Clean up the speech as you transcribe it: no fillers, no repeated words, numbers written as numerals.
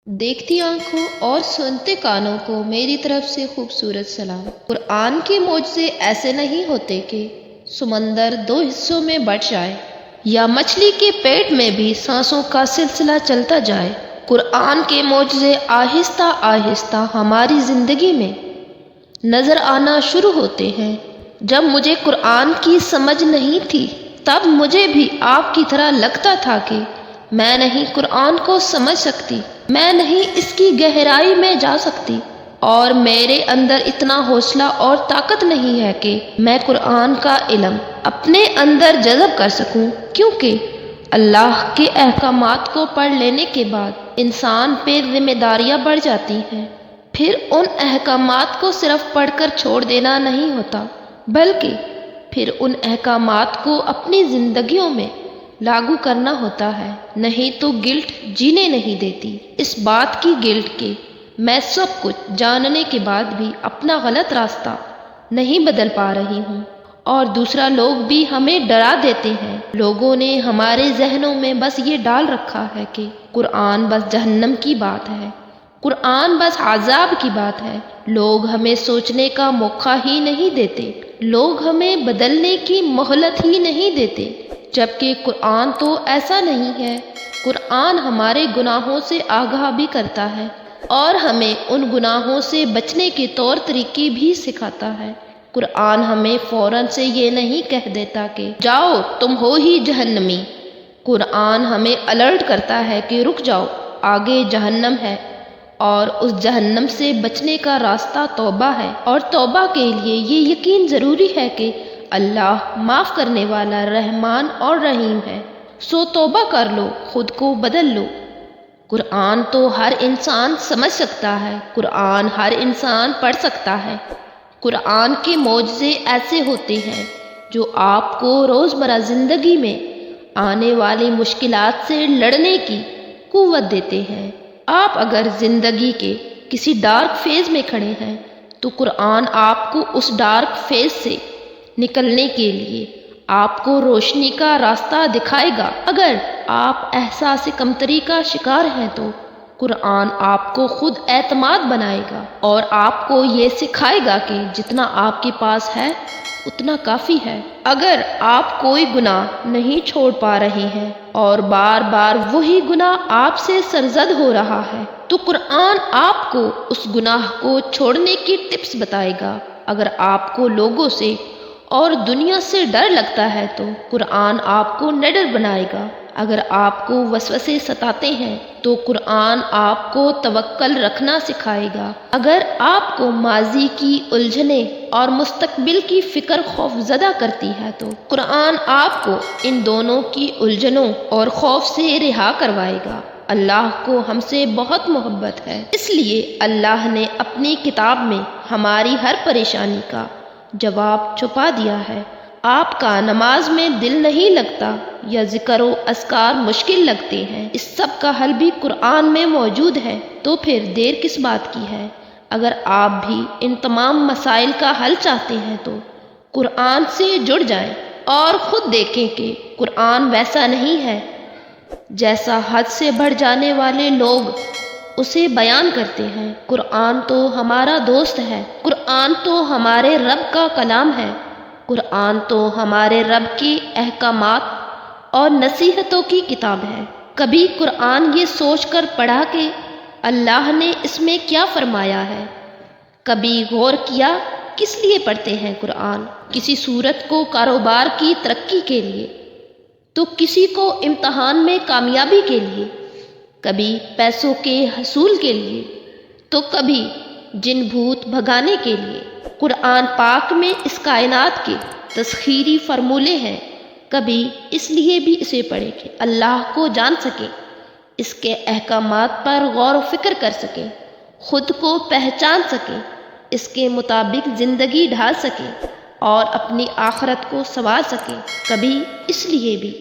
دیکھتی آنکھوں اور سنتے کانوں کو میری طرف سے خوبصورت سلام۔ قرآن کے معجزے ایسے نہیں ہوتے کہ سمندر دو حصوں میں بٹ جائے یا مچھلی کے پیٹ میں بھی سانسوں کا سلسلہ چلتا جائے۔ قرآن کے معجزے آہستہ آہستہ ہماری زندگی میں نظر آنا شروع ہوتے ہیں۔ جب مجھے قرآن کی سمجھ نہیں تھی تب مجھے بھی آپ کی طرح لگتا تھا کہ میں نہیں قرآن کو سمجھ سکتی، میں نہیں اس کی گہرائی میں جا سکتی، اور میرے اندر اتنا حوصلہ اور طاقت نہیں ہے کہ میں قرآن کا علم اپنے اندر جذب کر سکوں، کیونکہ اللہ کے احکامات کو پڑھ لینے کے بعد انسان پہ ذمہ داریاں بڑھ جاتی ہیں۔ پھر ان احکامات کو صرف پڑھ کر چھوڑ دینا نہیں ہوتا، بلکہ پھر ان احکامات کو اپنی زندگیوں میں لاگو کرنا ہوتا ہے، نہیں تو گلٹ جینے نہیں دیتی۔ اس بات کی گلٹ کہ میں سب کچھ جاننے کے بعد بھی اپنا غلط راستہ نہیں بدل پا رہی ہوں، اور دوسرا لوگ بھی ہمیں ڈرا دیتے ہیں۔ لوگوں نے ہمارے ذہنوں میں بس یہ ڈال رکھا ہے کہ قرآن بس جہنم کی بات ہے، قرآن بس عذاب کی بات ہے۔ لوگ ہمیں سوچنے کا موقع ہی نہیں دیتے، لوگ ہمیں بدلنے کی مہلت ہی نہیں دیتے، جبکہ قرآن تو ایسا نہیں ہے۔ قرآن ہمارے گناہوں سے آگاہ بھی کرتا ہے اور ہمیں ان گناہوں سے بچنے کے طور طریقے بھی سکھاتا ہے۔ قرآن ہمیں فوراً سے یہ نہیں کہہ دیتا کہ جاؤ تم ہو ہی جہنمی۔ قرآن ہمیں الرٹ کرتا ہے کہ رک جاؤ، آگے جہنم ہے، اور اس جہنم سے بچنے کا راستہ توبہ ہے، اور توبہ کے لیے یہ یقین ضروری ہے کہ اللہ معاف کرنے والا رحمان اور رحیم ہے۔ سو توبہ کر لو، خود کو بدل لو۔ قرآن تو ہر انسان سمجھ سکتا ہے، قرآن ہر انسان پڑھ سکتا ہے۔ قرآن کے معجزے ایسے ہوتے ہیں جو آپ کو روزمرہ زندگی میں آنے والی مشکلات سے لڑنے کی قوت دیتے ہیں۔ آپ اگر زندگی کے کسی ڈارک فیز میں کھڑے ہیں تو قرآن آپ کو اس ڈارک فیز سے نکلنے کے لیے آپ کو روشنی کا راستہ دکھائے گا۔ اگر آپ احساس کمتری کا شکار ہیں تو قرآن آپ کو خود اعتماد بنائے گا اور آپ کو یہ سکھائے گا کہ جتنا آپ کے پاس ہے اتنا کافی ہے۔ اگر آپ کوئی گناہ نہیں چھوڑ پا رہے ہیں اور بار بار وہی گناہ آپ سے سرزد ہو رہا ہے تو قرآن آپ کو اس گناہ کو چھوڑنے کی ٹپس بتائے گا۔ اگر آپ کو لوگوں سے اور دنیا سے ڈر لگتا ہے تو قرآن آپ کو نڈر بنائے گا۔ اگر آپ کو وسوسے ستاتے ہیں تو قرآن آپ کو توکل رکھنا سکھائے گا۔ اگر آپ کو ماضی کی الجھنیں اور مستقبل کی فکر خوف زدہ کرتی ہے تو قرآن آپ کو ان دونوں کی الجھنوں اور خوف سے رہا کروائے گا۔ اللہ کو ہم سے بہت محبت ہے، اس لیے اللہ نے اپنی کتاب میں ہماری ہر پریشانی کا جواب چھپا دیا ہے۔ آپ کا نماز میں دل نہیں لگتا یا ذکر و اذکار مشکل لگتے ہیں، اس سب کا حل بھی قرآن میں موجود ہے، تو پھر دیر کس بات کی ہے؟ اگر آپ بھی ان تمام مسائل کا حل چاہتے ہیں تو قرآن سے جڑ جائیں اور خود دیکھیں کہ قرآن ویسا نہیں ہے جیسا حد سے بڑھ جانے والے لوگ اسے بیان کرتے ہیں۔ قرآن تو ہمارا دوست ہے، قرآن تو ہمارے رب کا کلام ہے، قرآن تو ہمارے رب کے احکامات اور نصیحتوں کی کتاب ہے۔ کبھی قرآن یہ سوچ کر پڑھا کہ اللہ نے اس میں کیا فرمایا ہے؟ کبھی غور کیا کس لیے پڑھتے ہیں قرآن؟ کسی صورت کو کاروبار کی ترقی کے لیے، تو کسی کو امتحان میں کامیابی کے لیے، کبھی پیسوں کے حصول کے لیے، تو کبھی جن بھوت بھگانے کے لیے۔ قرآن پاک میں اس کائنات کے تسخیری فرمولے ہیں۔ کبھی اس لیے بھی اسے پڑھیں کہ اللہ کو جان سکیں، اس کے احکامات پر غور و فکر کر سکیں، خود کو پہچان سکیں، اس کے مطابق زندگی ڈھال سکیں اور اپنی آخرت کو سنوار سکیں۔ کبھی اس لیے بھی